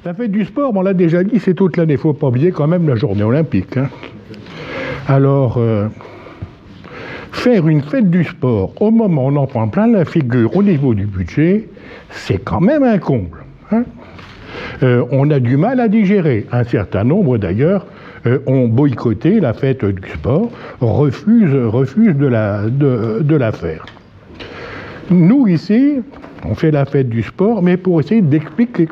La fête du sport, on l'a déjà dit, c'est toute l'année. Il ne faut pas oublier quand même la journée olympique. Hein. Alors, faire une fête du sport au moment où on en prend plein la figure au niveau du budget, c'est quand même un comble. Hein. On a du mal à digérer. Un certain nombre, d'ailleurs, ont boycotté la fête du sport, refusent de la faire. Nous, ici, on fait la fête du sport, mais pour essayer d'expliquer,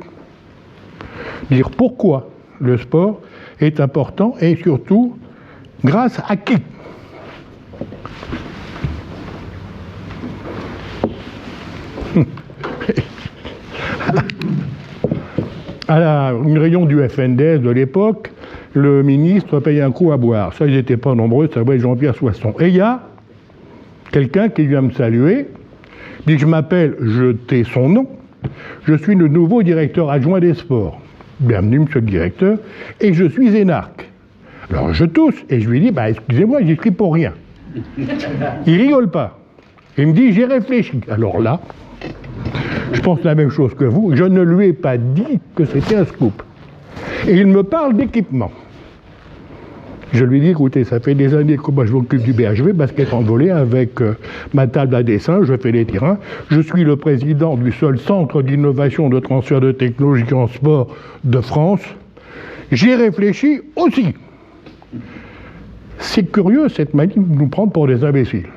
dire pourquoi le sport est important et surtout, grâce à qui. À une réunion du FNDS de l'époque, le ministre payait un coup à boire. Ça, ils n'étaient pas nombreux, ça doit être Jean-Pierre Soisson. Et il y a quelqu'un qui vient me saluer, dit que je m'appelle, je tais son nom, je suis le nouveau directeur adjoint des sports. Bienvenue, monsieur le directeur, et je suis énarque. Alors je tousse, et je lui dis, excusez-moi, j'y suis pour rien. Il rigole pas. Il me dit, j'ai réfléchi. Alors là, je pense la même chose que vous, je ne lui ai pas dit que c'était un scoop. Et il me parle d'équipement. Je lui dis, écoutez, ça fait des années que moi je m'occupe du BHV, basket en volley, avec ma table à dessin, je fais les terrains. Je suis le président du seul centre d'innovation de transfert de technologie en sport de France. J'ai réfléchi aussi. C'est curieux cette manière de nous prendre pour des imbéciles.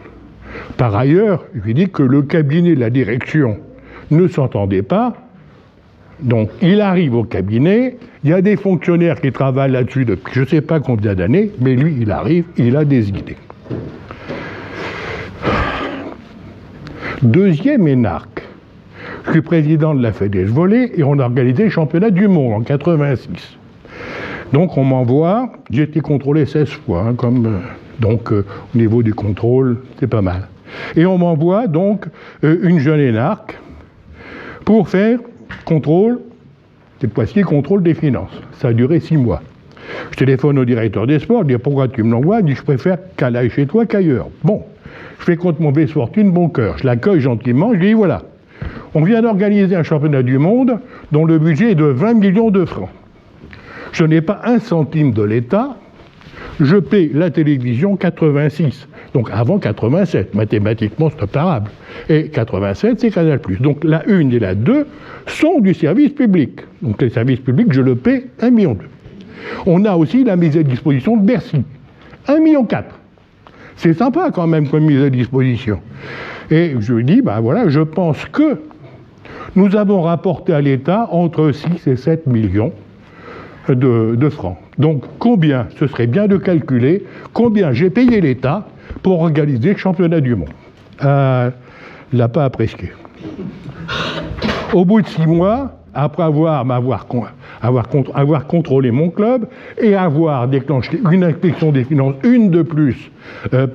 Par ailleurs, je lui dis que le cabinet de la direction ne s'entendait pas. Donc, il arrive au cabinet, il y a des fonctionnaires qui travaillent là-dessus depuis je ne sais pas combien d'années, mais lui, il arrive, il a des idées. Deuxième énarque, je suis président de la Fédé volley et on a organisé le championnat du monde en 86. Donc, on m'envoie, j'ai été contrôlé 16 fois, donc au niveau du contrôle, c'est pas mal. Et on m'envoie donc une jeune énarque pour faire contrôle, cette fois-ci, contrôle des finances. Ça a duré 6 mois. Je téléphone au directeur des sports, je dis pourquoi tu me l'envoies? Il dit je préfère qu'elle aille chez toi qu'ailleurs. Bon, je fais contre mon baisse fortune, bon cœur. Je l'accueille gentiment, je lui dis voilà, on vient d'organiser un championnat du monde dont le budget est de 20 millions de francs. Je n'ai pas un centime de l'État, je paie la télévision 86. Donc avant 87, mathématiquement c'est imparable. Et 87, c'est Canal+. Donc la 1 et la 2 sont du service public. Donc les services publics, je le paie 1,2 million. On a aussi la mise à disposition de Bercy, 1,4 million. C'est sympa quand même comme mise à disposition. Et je lui dis, voilà, je pense que nous avons rapporté à l'État entre 6 et 7 millions de francs. Donc combien, ce serait bien de calculer, combien j'ai payé l'État pour organiser le championnat du monde. Il n'a pas apprécié. Au bout de 6 mois, après avoir contrôlé mon club et avoir déclenché une inspection des finances, une de plus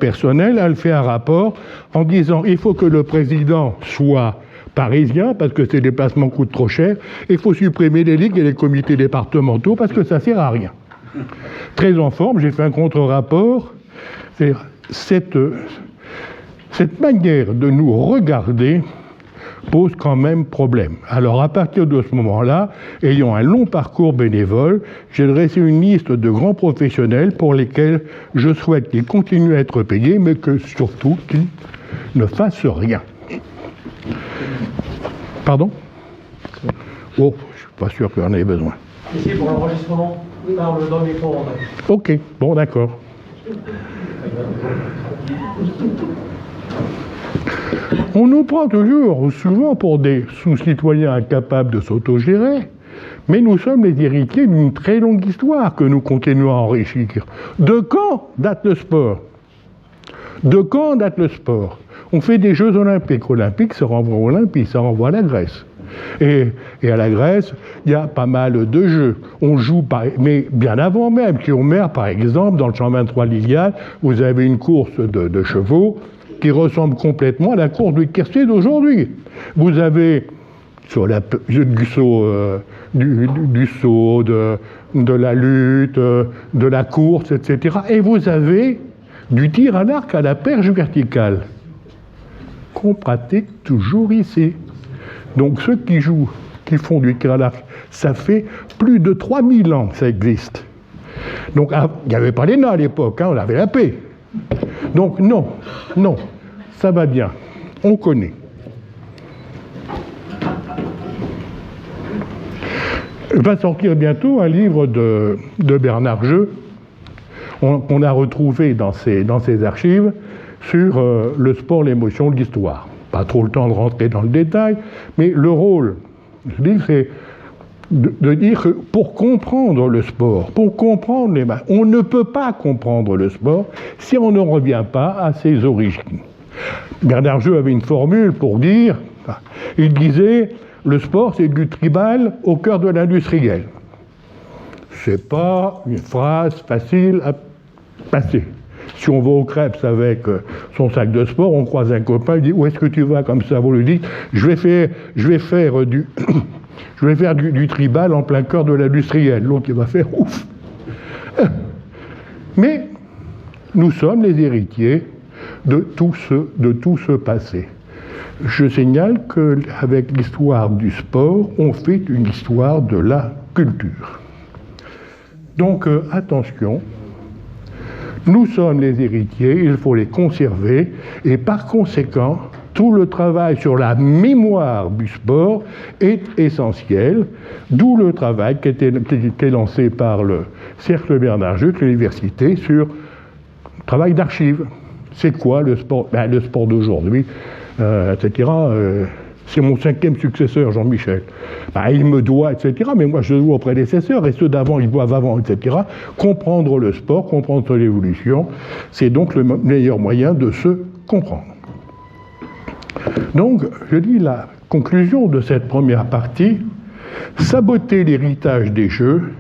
personnelle, elle fait un rapport en disant il faut que le président soit parisien parce que ces déplacements coûtent trop cher, et il faut supprimer les ligues et les comités départementaux parce que ça ne sert à rien. Très en forme, j'ai fait un contre-rapport. Cette manière de nous regarder pose quand même problème. Alors à partir de ce moment-là, ayant un long parcours bénévole, j'ai dressé une liste de grands professionnels pour lesquels je souhaite qu'ils continuent à être payés, mais que surtout qu'ils ne fassent rien. Pardon ? Oh, je ne suis pas sûr qu'il en ait besoin. Ici pour l'enregistrement, parle dans le micro. Ok, bon d'accord. On nous prend toujours, souvent, pour des sous-citoyens incapables de s'autogérer, mais nous sommes les héritiers d'une très longue histoire que nous continuons à enrichir. De quand date le sport ? De quand date le sport ? On fait des Jeux olympiques. Olympiques, ça renvoie aux Olympiques, ça renvoie à la Grèce. Et à la Grèce, il y a pas mal de jeux. On joue, mais bien avant même, Thionmer, par exemple, dans le 123 Liliane, vous avez une course de chevaux qui ressemble complètement à la course du Quercy d'aujourd'hui. Vous avez sur du saut, de la lutte, de la course, etc. Et vous avez du tir à l'arc à la perche verticale qu'on pratique toujours ici. Donc ceux qui jouent qui font du tir à l'arc. Ça fait plus de 3000 ans que ça existe. Donc, il n'y avait pas l'ENA à l'époque, hein, on avait la paix. Donc, non, ça va bien, on connaît. Va sortir bientôt un livre de Bernard Jeux, qu'on a retrouvé dans ses archives, sur le sport, l'émotion, l'histoire. Pas trop le temps de rentrer dans le détail, mais le rôle, je dis, c'est de dire que pour comprendre le sport, pour comprendre les matchs, on ne peut pas comprendre le sport si on ne revient pas à ses origines. Bernard Jeux avait une formule pour dire, il disait, le sport c'est du tribal au cœur de l'industriel. C'est pas une phrase facile à passer. Si on va au Crêpes avec son sac de sport, on croise un copain, il dit où est-ce que tu vas comme ça? Vous lui dites je vais faire du du tribal en plein cœur de l'industriel. L'autre il va faire ouf. Mais nous sommes les héritiers de tout ce passé. Je signale qu'avec l'histoire du sport, on fait une histoire de la culture. Donc attention. Nous sommes les héritiers, il faut les conserver, et par conséquent, tout le travail sur la mémoire du sport est essentiel, d'où le travail qui était lancé par le Cercle Bernard Jeux, l'université, sur le travail d'archives. C'est quoi le sport? Le sport d'aujourd'hui, etc. C'est mon 5e successeur, Jean-Michel. Il me doit, etc. Mais moi, je dois aux prédécesseurs, et ceux d'avant, ils doivent avant, etc. Comprendre le sport, comprendre son évolution, c'est donc le meilleur moyen de se comprendre. Donc, je dis la conclusion de cette première partie, saboter l'héritage des Jeux,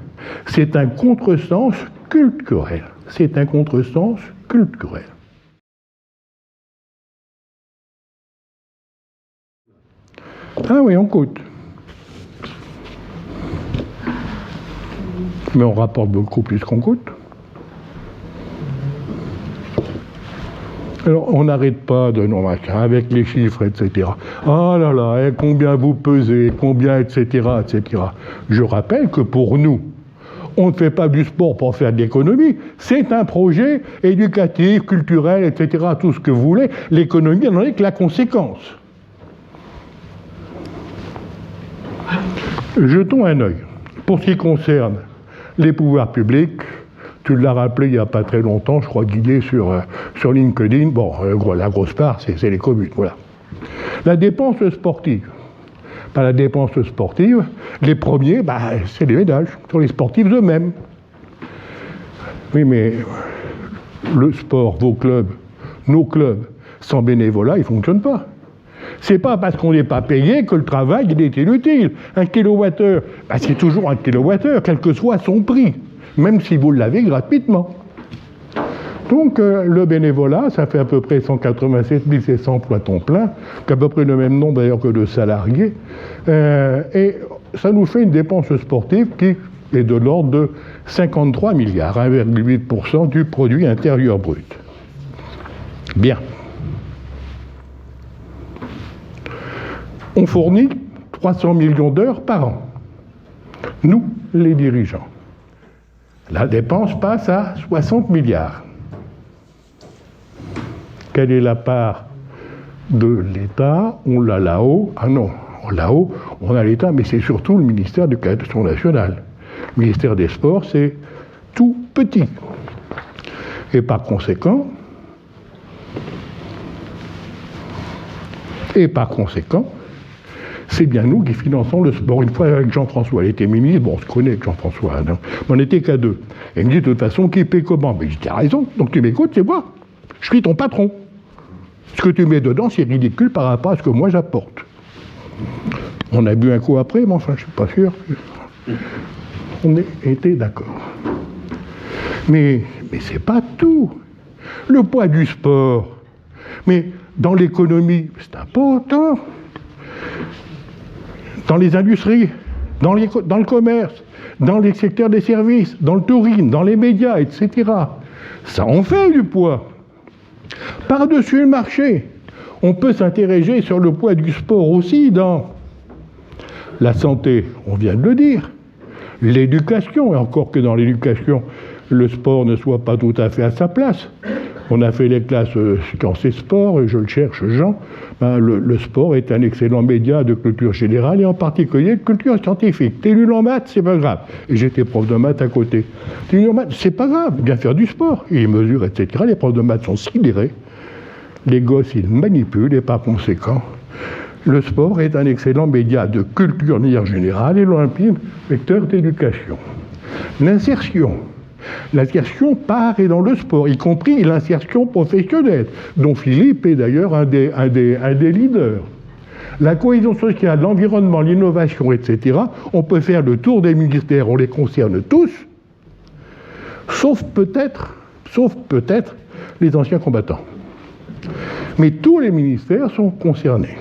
c'est un contresens culturel. C'est un contresens culturel. Ah oui, on coûte. Mais on rapporte beaucoup plus qu'on coûte. Alors, on n'arrête pas de nos machins avec les chiffres, etc. Ah là là, combien vous pesez, combien, etc., etc. Je rappelle que pour nous, on ne fait pas du sport pour faire de l'économie. C'est un projet éducatif, culturel, etc., tout ce que vous voulez. L'économie n'en est que la conséquence. Jetons un œil. Pour ce qui concerne les pouvoirs publics, tu l'as rappelé il n'y a pas très longtemps, je crois qu'il est sur LinkedIn, bon, la grosse part, c'est les communes, voilà. La dépense sportive. Pas la dépense sportive, les premiers, c'est les médages, sur les sportifs eux-mêmes. Oui, mais le sport, vos clubs, nos clubs, sans bénévolat, ils ne fonctionnent pas. C'est pas parce qu'on n'est pas payé que le travail il est inutile. Un kilowattheure, c'est toujours un kilowattheure, quel que soit son prix, même si vous l'avez gratuitement. Donc le bénévolat, ça fait à peu près 187 700 emplois temps plein, qui à peu près le même nombre d'ailleurs que de salariés, et ça nous fait une dépense sportive qui est de l'ordre de 53 milliards, 1,8% du produit intérieur brut. Bien. On fournit 300 millions d'heures par an. Nous, les dirigeants. La dépense passe à 60 milliards. Quelle est la part de l'État? On l'a là-haut. Ah non, là-haut, on a l'État, mais c'est surtout le ministère de l'Éducation nationale. Le ministère des Sports, c'est tout petit. Et par conséquent, c'est bien nous qui finançons le sport. Une fois avec Jean-François, il était ministre, bon, on se connaît avec Jean-François, non, mais on n'était qu'à deux. Et il me dit, de toute façon, qui paie comment? Mais je dis, t'as raison, donc tu m'écoutes, c'est moi. Je suis ton patron. Ce que tu mets dedans, c'est ridicule par rapport à ce que moi j'apporte. On a bu un coup après, mais enfin, je ne suis pas sûr. On était d'accord. Mais c'est pas tout. Le poids du sport. Mais dans l'économie, c'est important. Dans les industries, dans le commerce, dans les secteurs des services, dans le tourisme, dans les médias, etc. Ça en fait du poids. Par-dessus le marché, on peut s'interroger sur le poids du sport aussi dans La santé, on vient de le dire. L'éducation, et encore que dans l'éducation, le sport ne soit pas tout à fait à sa place. On a fait les classes quand c'est sport, et je le cherche, Jean. Le sport est un excellent média de culture générale, et en particulier de culture scientifique. T'es nul en maths, c'est pas grave. Et j'étais prof de maths à côté. T'es nul en maths, c'est pas grave, bien faire du sport. Et ils mesurent, etc. Les profs de maths sont sidérés. Les gosses, ils manipulent, et par conséquent, le sport est un excellent média de culture générale et l'olympisme, vecteur d'éducation. L'insertion part et dans le sport, y compris l'insertion professionnelle, dont Philippe est d'ailleurs un des leaders. La cohésion sociale, l'environnement, l'innovation, etc., on peut faire le tour des ministères, on les concerne tous, sauf peut-être les anciens combattants. Mais tous les ministères sont concernés.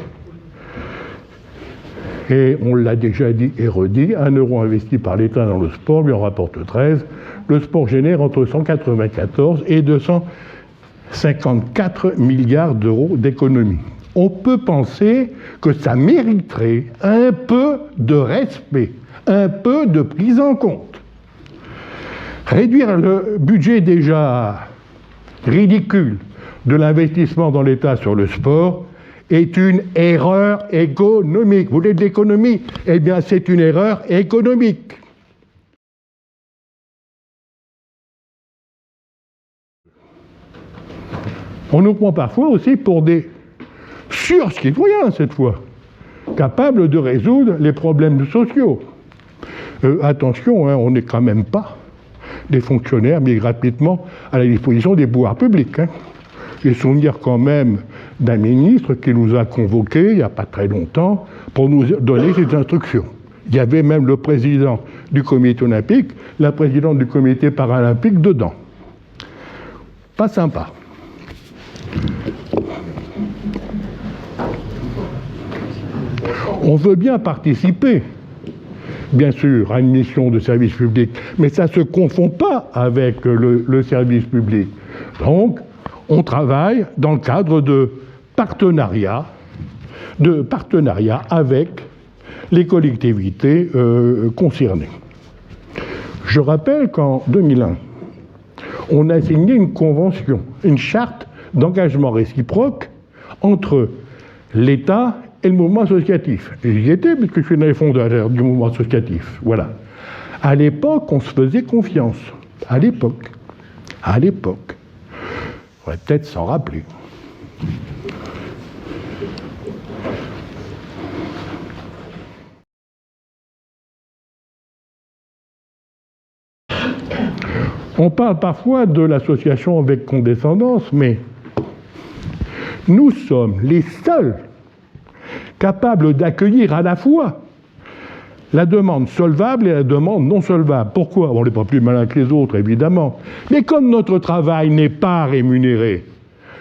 Et on l'a déjà dit et redit, 1 euro investi par l'État dans le sport lui en rapporte 13. Le sport génère entre 194 et 254 milliards d'euros d'économies. On peut penser que ça mériterait un peu de respect, un peu de prise en compte. Réduire le budget déjà ridicule de l'investissement dans l'État sur le sport est une erreur économique. Vous voulez de l'économie? Eh bien, c'est une erreur économique. On nous prend parfois aussi pour des sur-citoyens, cette fois, capables de résoudre les problèmes sociaux. Attention, on n'est quand même pas des fonctionnaires mis gratuitement à la disposition des pouvoirs publics. J'ai souvenir quand même d'un ministre qui nous a convoqués il n'y a pas très longtemps pour nous donner ses instructions. Il y avait même le président du comité olympique, la présidente du comité paralympique dedans. Pas sympa. On veut bien participer, bien sûr, à une mission de service public, mais ça ne se confond pas avec le service public. Donc, on travaille dans le cadre de partenariat avec les collectivités concernées. Je rappelle qu'en 2001, on a signé une convention, une charte d'engagement réciproque entre l'État et le mouvement associatif. Et j'y étais, puisque je suis dans les fondateurs du mouvement associatif. Voilà. À l'époque, on se faisait confiance. À l'époque. On va peut-être s'en rappeler. On parle parfois de l'association avec condescendance, mais nous sommes les seuls capables d'accueillir à la fois la demande solvable et la demande non solvable. Pourquoi? On n'est pas plus malin que les autres, évidemment. Mais comme notre travail n'est pas rémunéré,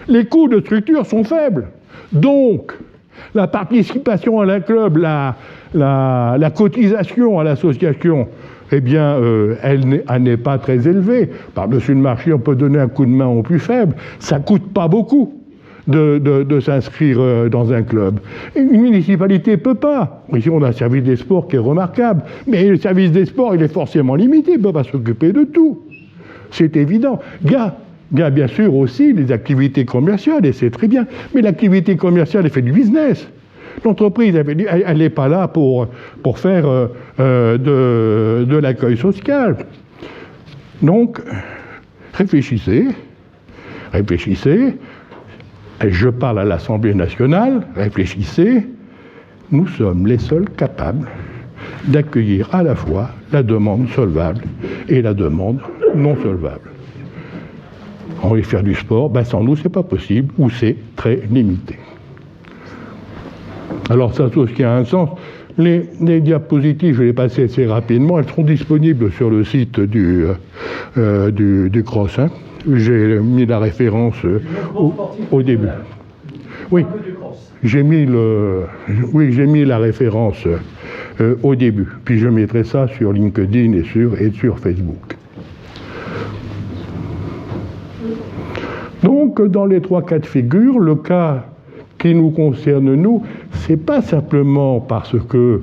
les coûts de structure sont faibles. Donc, la participation à un club, la cotisation à l'association, eh bien, elle n'est pas très élevée. Par-dessus le marché, on peut donner un coup de main aux plus faibles. Ça ne coûte pas beaucoup de s'inscrire dans un club. Une municipalité ne peut pas. Ici, on a un service des sports qui est remarquable, mais le service des sports, il est forcément limité, il ne peut pas s'occuper de tout. C'est évident. Il y a bien sûr aussi des activités commerciales, et c'est très bien, mais l'activité commerciale, elle fait du business. L'entreprise, elle n'est pas là pour faire de l'accueil social. Donc, réfléchissez. Je parle à l'Assemblée nationale, réfléchissez. Nous sommes les seuls capables d'accueillir à la fois la demande solvable et la demande non solvable. On veut faire du sport, sans nous, c'est pas possible, ou c'est très limité. Alors ça aussi a un sens. Les diapositives, je vais les passer assez rapidement, elles seront disponibles sur le site du CROSS. J'ai mis la référence au début. Oui, j'ai mis la référence au début. Puis je mettrai ça sur LinkedIn et sur Facebook. Donc, dans les 3 cas de figure, le cas qui nous concerne, nous, c'est pas simplement parce que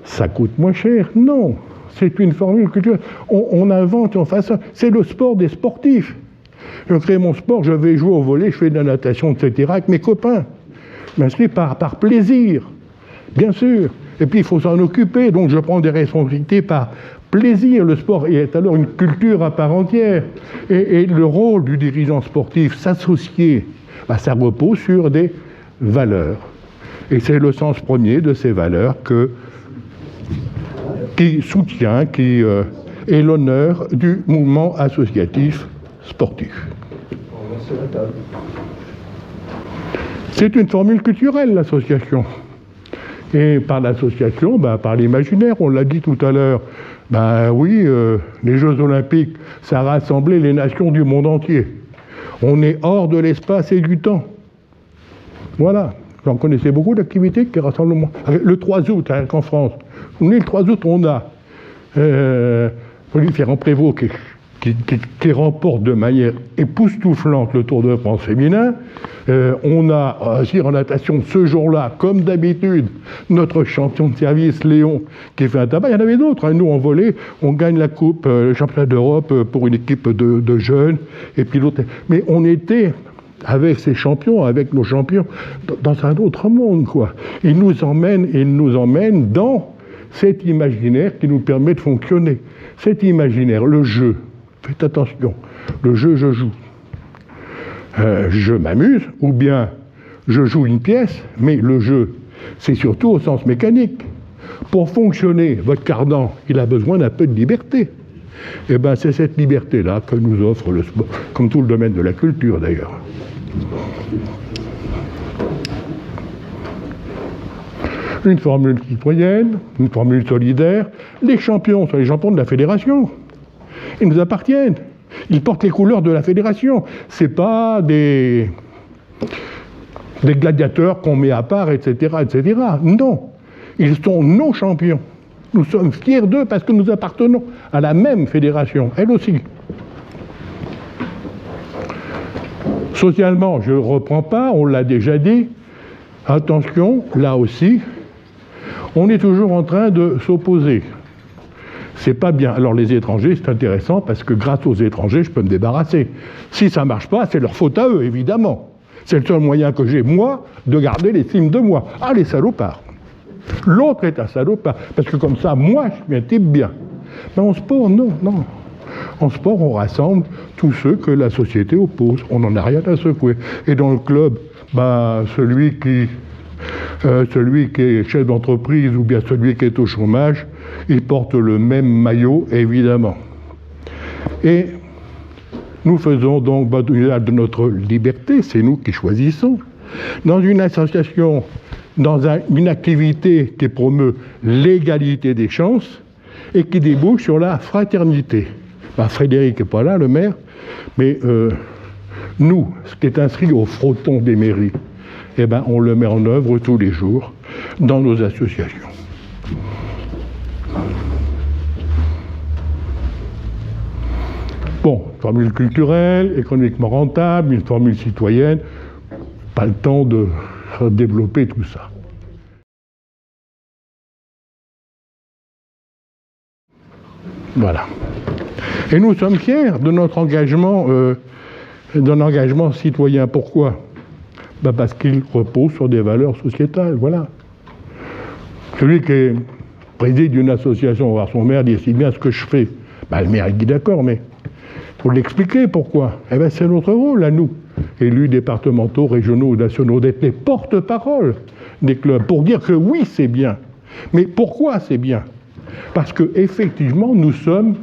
ça coûte moins cher. Non, c'est une formule culturelle. On invente, on fait ça. C'est le sport des sportifs. Je crée mon sport, je vais jouer au volley, je fais de la natation, etc. avec mes copains. Je m'inscris par plaisir, bien sûr. Et puis il faut s'en occuper, donc je prends des responsabilités par plaisir. Le sport est alors une culture à part entière. Et le rôle du dirigeant sportif, s'associer, ça repose sur des valeurs. Et c'est le sens premier de ces valeurs qui soutient, qui est l'honneur du mouvement associatif sportif. C'est une formule culturelle, l'association. Et par l'association, par l'imaginaire, on l'a dit tout à l'heure, oui, les Jeux Olympiques, ça a rassemblé les nations du monde entier. On est hors de l'espace et du temps. Voilà. J'en connaissais beaucoup d'activités qui rassemblent le monde. Le 3 août, en France. Le 3 août, on a Olivier Ferrand-Prévot qui remporte de manière époustouflante le Tour de France féminin. On a aussi en natation ce jour-là, comme d'habitude, notre champion de service Léon qui fait un tabac. Il y en avait d'autres. Nous, en volley, on gagne la coupe, le championnat d'Europe pour une équipe de jeunes. Et puis l'autre. Mais on était avec ces champions, avec nos champions, dans un autre monde, quoi. Ils nous emmènent dans cet imaginaire qui nous permet de fonctionner. Cet imaginaire, le jeu. Faites attention, le jeu, je joue. Je m'amuse, ou bien je joue une pièce, mais le jeu, c'est surtout au sens mécanique. Pour fonctionner, votre cardan, il a besoin d'un peu de liberté. Et c'est cette liberté-là que nous offre le sport, comme tout le domaine de la culture d'ailleurs. Une formule citoyenne, une formule solidaire. Les champions sont les champions de la fédération. Ils nous appartiennent. Ils portent les couleurs de la fédération. C'est pas des gladiateurs qu'on met à part, etc., etc. Non. Ils sont nos champions. Nous sommes fiers d'eux parce que nous appartenons à la même fédération, elle aussi. Socialement, je ne reprends pas, on l'a déjà dit. Attention, là aussi, on est toujours en train de s'opposer. C'est pas bien. Alors les étrangers, c'est intéressant parce que grâce aux étrangers, je peux me débarrasser. Si ça ne marche pas, c'est leur faute à eux, évidemment. C'est le seul moyen que j'ai, moi, de garder l'estime de moi. Ah, les salopards. L'autre est un salopard. Parce que comme ça, moi, je suis un type bien. Mais en sport, non. En sport, on rassemble tous ceux que la société oppose. On n'en a rien à secouer. Et dans le club, celui qui est chef d'entreprise ou bien celui qui est au chômage, il porte le même maillot, évidemment. Et nous faisons donc de notre liberté, c'est nous qui choisissons. Dans une association, dans une activité qui promeut l'égalité des chances et qui débouche sur la fraternité. Frédéric n'est pas là, le maire, mais nous, ce qui est inscrit au fronton des mairies, on le met en œuvre tous les jours dans nos associations. Bon, formule culturelle, économiquement rentable, une formule citoyenne, pas le temps de développer tout ça. Voilà. Et nous sommes fiers de notre engagement, d'un engagement citoyen. Pourquoi ? Parce qu'il repose sur des valeurs sociétales, voilà. Celui qui préside une association, voir son maire dit si bien ce que je fais. Le maire dit d'accord, mais il faut l'expliquer pourquoi. C'est notre rôle à nous, élus départementaux, régionaux ou nationaux, d'être les porte-parole des clubs, pour dire que oui, c'est bien. Mais pourquoi c'est bien ? Parce qu'effectivement, nous sommes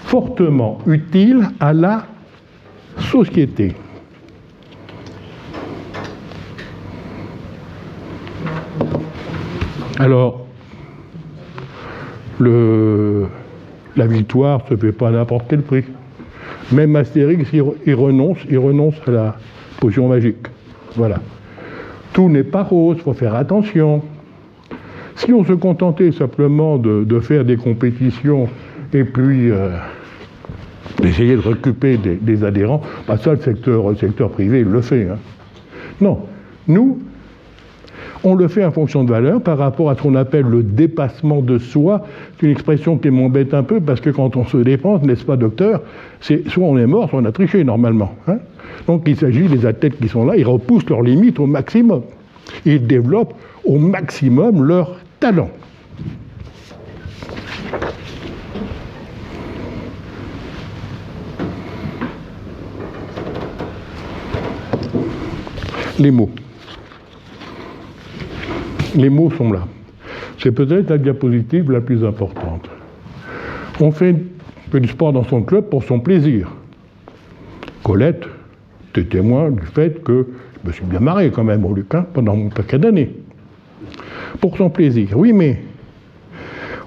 fortement utiles à la société. Alors, la victoire ne se fait pas à n'importe quel prix. Même Astérix, il renonce à la potion magique. Voilà. Tout n'est pas rose, il faut faire attention. Si on se contentait simplement de faire des compétitions et puis d'essayer de recruter des adhérents, ça, le secteur privé, il le fait. Non. Nous, On le fait en fonction de valeurs par rapport à ce qu'on appelle le dépassement de soi. C'est une expression qui m'embête un peu parce que quand on se dépense, n'est-ce pas, docteur, c'est soit on est mort, soit on a triché normalement. Hein. Donc il s'agit des athlètes qui sont là, ils repoussent leurs limites au maximum. Ils développent au maximum leur talent. Les mots. Les mots sont là. C'est peut-être la diapositive la plus importante. On fait du sport dans son club pour son plaisir. Colette, tu es témoin du fait que je me suis bien marré quand même au Luc, hein, pendant mon paquet d'années. Pour son plaisir. Oui, mais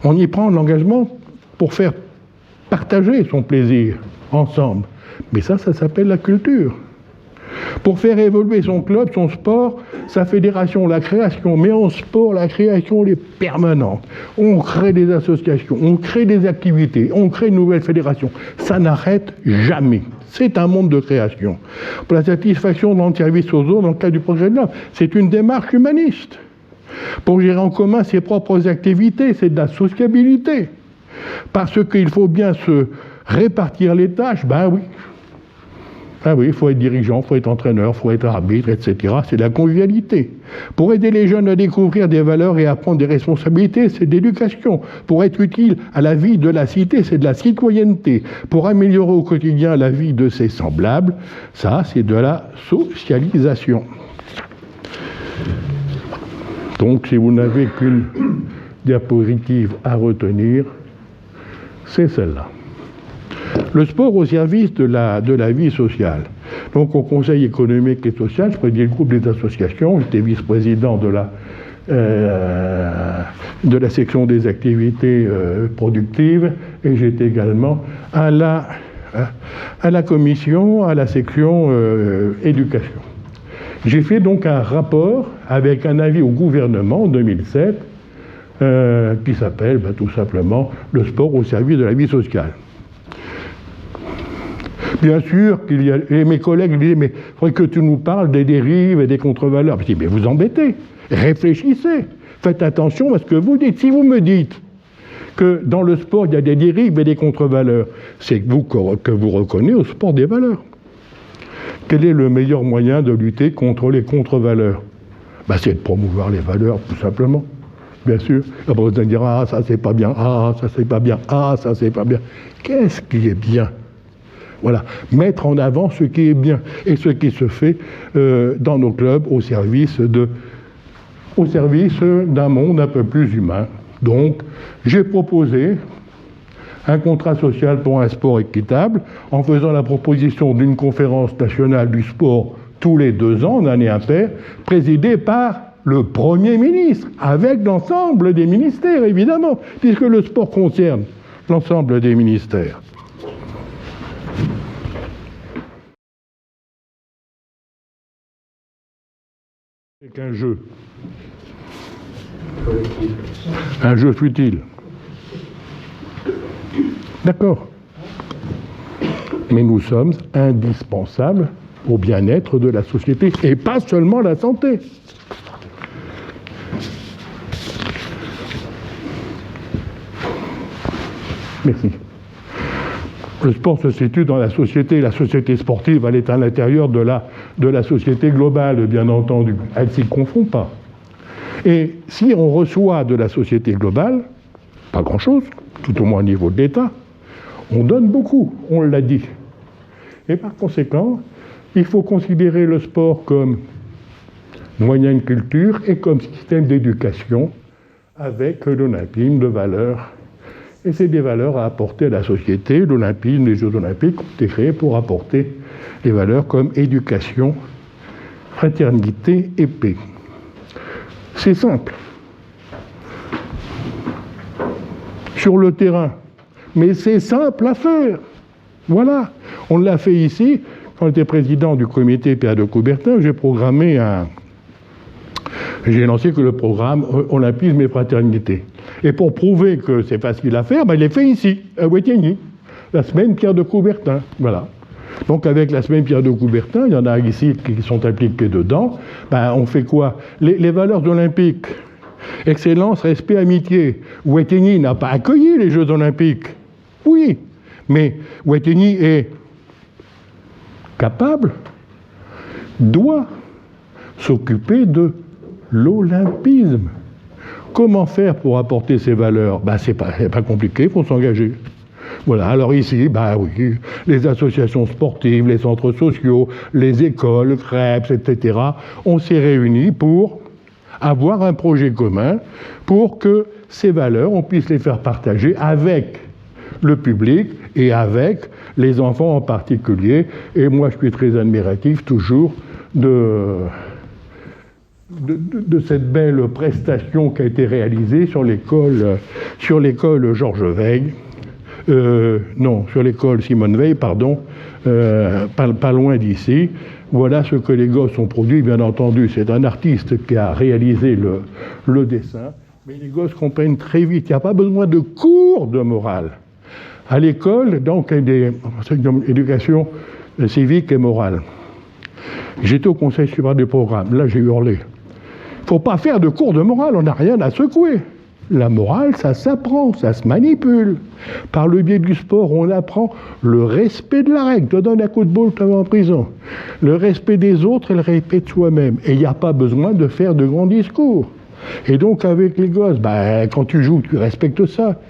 on y prend l'engagement pour faire partager son plaisir ensemble. Mais ça s'appelle la culture. Pour faire évoluer son club, son sport, sa fédération, la création. Mais en sport, la création, elle est permanente. On crée des associations, on crée des activités, on crée une nouvelle fédération. Ça n'arrête jamais. C'est un monde de création. Pour la satisfaction de rendre service aux autres dans le cadre du projet de l'homme, c'est une démarche humaniste. Pour gérer en commun ses propres activités, c'est de la sociabilité. Parce qu'il faut bien se répartir les tâches, ben oui. Ah oui, il faut être dirigeant, il faut être entraîneur, il faut être arbitre, etc. C'est de la convivialité. Pour aider les jeunes à découvrir des valeurs et à prendre des responsabilités, c'est de l'éducation. Pour être utile à la vie de la cité, c'est de la citoyenneté. Pour améliorer au quotidien la vie de ses semblables, ça, c'est de la socialisation. Donc, si vous n'avez qu'une diapositive à retenir, c'est celle-là. Le sport au service de la vie sociale. Donc au Conseil économique et social, je présidais le groupe des associations, j'étais vice-président de la section des activités productives et j'étais également à la commission, à la section éducation. J'ai fait donc un rapport avec un avis au gouvernement en 2007 qui s'appelle tout simplement « Le sport au service de la vie sociale ». Bien sûr qu'il y a... Et mes collègues me disaient, mais il faudrait que tu nous parles des dérives et des contre-valeurs. Je dis, mais vous embêtez, réfléchissez, faites attention à ce que vous dites. Si vous me dites que dans le sport, il y a des dérives et des contre-valeurs, c'est que vous reconnaissez au sport des valeurs. Quel est le meilleur moyen de lutter contre les contre-valeurs? C'est de promouvoir les valeurs, tout simplement. Bien sûr. Après, vous allez dire, ah, ça c'est pas bien, ah, ça c'est pas bien, ah, ça c'est pas bien. Qu'est-ce qui est bien? Voilà, mettre en avant ce qui est bien et ce qui se fait dans nos clubs au service d'un monde un peu plus humain. Donc, j'ai proposé un contrat social pour un sport équitable en faisant la proposition d'une conférence nationale du sport tous les 2 ans, en année impaire, présidée par le Premier ministre, avec l'ensemble des ministères, évidemment, puisque le sport concerne l'ensemble des ministères. C'est qu'un jeu. Un jeu futile. D'accord. Mais nous sommes indispensables au bien-être de la société, et pas seulement la santé. Merci. Le sport se situe dans la société sportive, elle est à l'intérieur de la société globale, bien entendu. Elle ne s'y confond pas. Et si on reçoit de la société globale, pas grand-chose, tout au moins au niveau de l'État, on donne beaucoup, on l'a dit. Et par conséquent, il faut considérer le sport comme moyen de culture et comme système d'éducation avec l'olympisme de valeurs. Et c'est des valeurs à apporter à la société. L'olympisme, les Jeux olympiques ont été créés pour apporter des valeurs comme éducation, fraternité et paix. C'est simple. Sur le terrain. Mais c'est simple à faire. Voilà. On l'a fait ici. Quand j'étais président du comité Pierre de Coubertin, j'ai lancé que le programme Olympisme et Fraternité. Et pour prouver que c'est facile à faire, il est fait ici, à Wettigny, la semaine Pierre de Coubertin. Voilà. Donc avec la semaine Pierre de Coubertin, il y en a ici qui sont impliqués dedans, on fait quoi? Les valeurs olympiques, excellence, respect, amitié. Ouetteny n'a pas accueilli les Jeux olympiques. Oui, mais Ouetteny est capable, doit s'occuper de l'olympisme. Comment faire pour apporter ces valeurs? C'est pas compliqué, il faut s'engager. Voilà, alors ici, oui, les associations sportives, les centres sociaux, les écoles, CREPS, etc., on s'est réunis pour avoir un projet commun pour que ces valeurs, on puisse les faire partager avec le public et avec les enfants en particulier. Et moi, je suis très admiratif toujours de cette belle prestation qui a été réalisée sur l'école Georges Veil. Non, sur l'école Simone Veil, pardon, pas loin d'ici. Voilà ce que les gosses ont produit, bien entendu. C'est un artiste qui a réalisé le dessin, mais les gosses comprennent très vite. Il n'y a pas besoin de cours de morale. À l'école, donc, il y a des éducation civique et morale. J'étais au conseil supérieur du programme. Là, j'ai hurlé. Il ne faut pas faire de cours de morale, on n'a rien à secouer. La morale, ça s'apprend, ça se manipule. Par le biais du sport, on apprend le respect de la règle. Tu donnes un coup de boule, tu vas en prison. Le respect des autres et le respect de soi-même. Et il n'y a pas besoin de faire de grands discours. Et donc, avec les gosses, quand tu joues, tu respectes ça.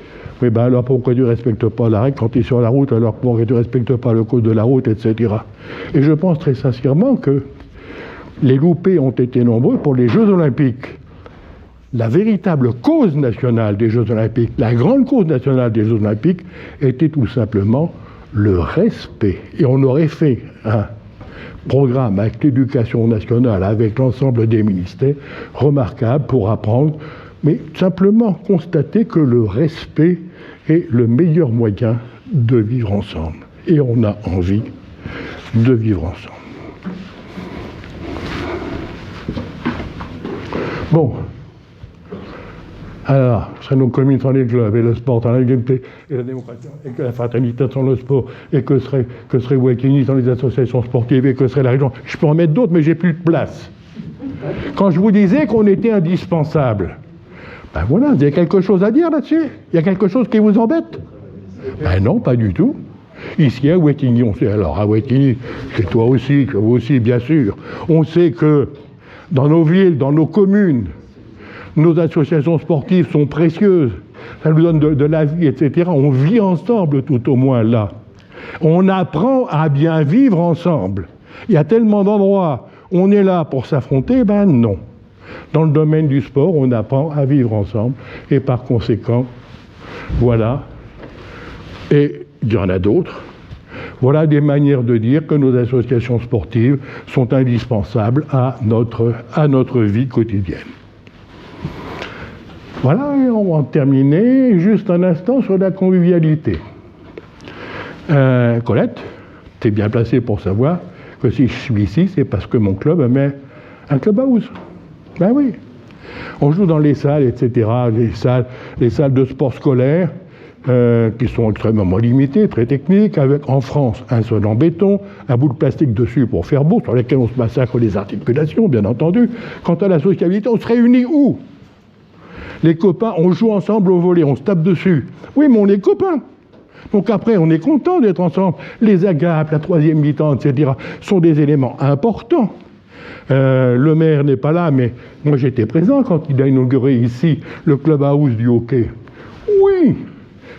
Oui, alors pourquoi tu ne respectes pas la règle quand tu es sur la route, alors pourquoi tu ne respectes pas le code de la route, etc. Et je pense très sincèrement que les loupés ont été nombreux pour les Jeux Olympiques. La véritable cause nationale des Jeux Olympiques, la grande cause nationale des Jeux Olympiques, était tout simplement le respect. Et on aurait fait un programme avec l'éducation nationale, avec l'ensemble des ministères, remarquable pour apprendre, mais simplement constater que le respect est le meilleur moyen de vivre ensemble. Et on a envie de vivre ensemble. Bon. Alors, serait nos communes sans les clubs, et le sport sans l'égalité, et la démocratie, et que la fraternité sans le sport, et que serait Ouetteny sans les associations sportives, et que serait la région. Je peux en mettre d'autres, mais j'ai plus de place. Quand je vous disais qu'on était indispensable, voilà, il y a quelque chose à dire là-dessus? Il y a quelque chose qui vous embête? Non, pas du tout. Ici, à Ouetteny, on sait, alors à Ouetteny, c'est toi aussi, que vous aussi, bien sûr, on sait que dans nos villes, dans nos communes, nos associations sportives sont précieuses, ça nous donne de la vie, etc. On vit ensemble, tout au moins là. On apprend à bien vivre ensemble. Il y a tellement d'endroits où on est là pour s'affronter, non. Dans le domaine du sport, on apprend à vivre ensemble, et par conséquent, voilà. Et il y en a d'autres. Voilà des manières de dire que nos associations sportives sont indispensables à notre vie quotidienne. Voilà, et on va en terminer juste un instant sur la convivialité. Colette, tu es bien placée pour savoir que si je suis ici, c'est parce que mon club met un clubhouse. Oui. On joue dans les salles, etc., les salles de sport scolaire, qui sont extrêmement limitées, très techniques, avec en France un sol en béton, un bout de plastique dessus pour faire beau, sur lesquels on se massacre les articulations, bien entendu. Quant à la sociabilité, on se réunit où? Les copains, on joue ensemble au volley, on se tape dessus. Oui, mais on est copains. Donc après, on est content d'être ensemble. Les agapes, la troisième mi-temps, etc., sont des éléments importants. Le maire n'est pas là, mais moi j'étais présent quand il a inauguré ici le clubhouse du hockey. Oui,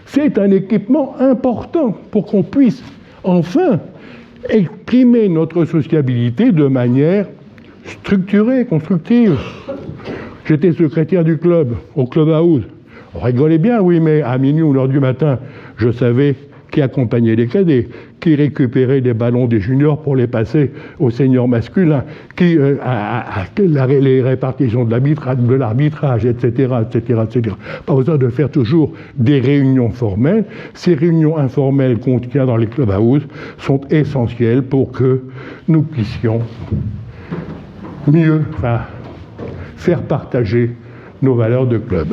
c'est un équipement important pour qu'on puisse enfin exprimer notre sociabilité de manière structurée, constructive. J'étais secrétaire du club, au clubhouse. On rigolait bien, oui, mais à minuit ou l'heure du matin, je savais qui accompagnait les cadets, qui récupérait les ballons des juniors pour les passer aux seniors masculins, qui les répartitions de l'arbitrage, etc., etc., etc. Pas besoin de faire toujours des réunions formelles. Ces réunions informelles qu'on tient dans les clubhouses sont essentielles pour que nous puissions mieux faire partager nos valeurs de club.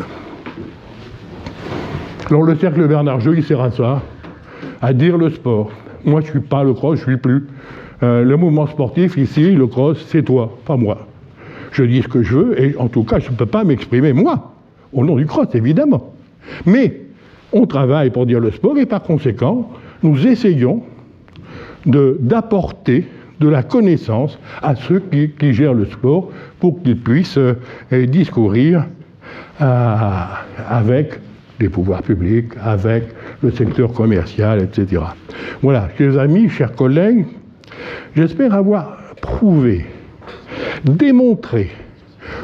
Alors le cercle Bernard Joly, il sert à ça, à dire le sport. Moi, je ne suis pas le cross, je ne suis plus. Le mouvement sportif, ici, le cross, c'est toi, pas moi. Je dis ce que je veux, et en tout cas, je ne peux pas m'exprimer, moi, au nom du cross, évidemment. Mais on travaille pour dire le sport, et par conséquent, nous essayons d'apporter de la connaissance à ceux qui gèrent le sport pour qu'ils puissent discourir avec les pouvoirs publics, avec le secteur commercial, etc. Voilà, chers amis, chers collègues, j'espère avoir prouvé, démontré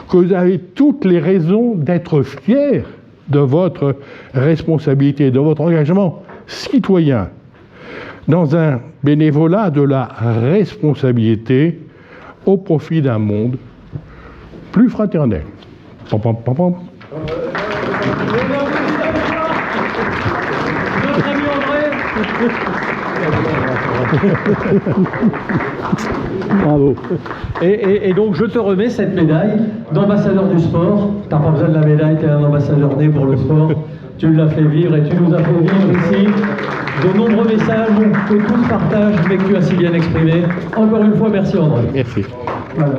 que vous avez toutes les raisons d'être fiers de votre responsabilité, de votre engagement citoyen dans un bénévolat de la responsabilité au profit d'un monde plus fraternel. Pam, pam, pam, pam. Notre ami André. Bravo. Et donc je te remets cette médaille d'ambassadeur du sport. Tu n'as pas besoin de la médaille, tu es un ambassadeur né pour le sport. Tu l'as fait vivre et tu nous as fait vivre ici de nombreux messages que tous partagent mais que tu as si bien exprimé. Encore une fois, merci André. Merci. Voilà.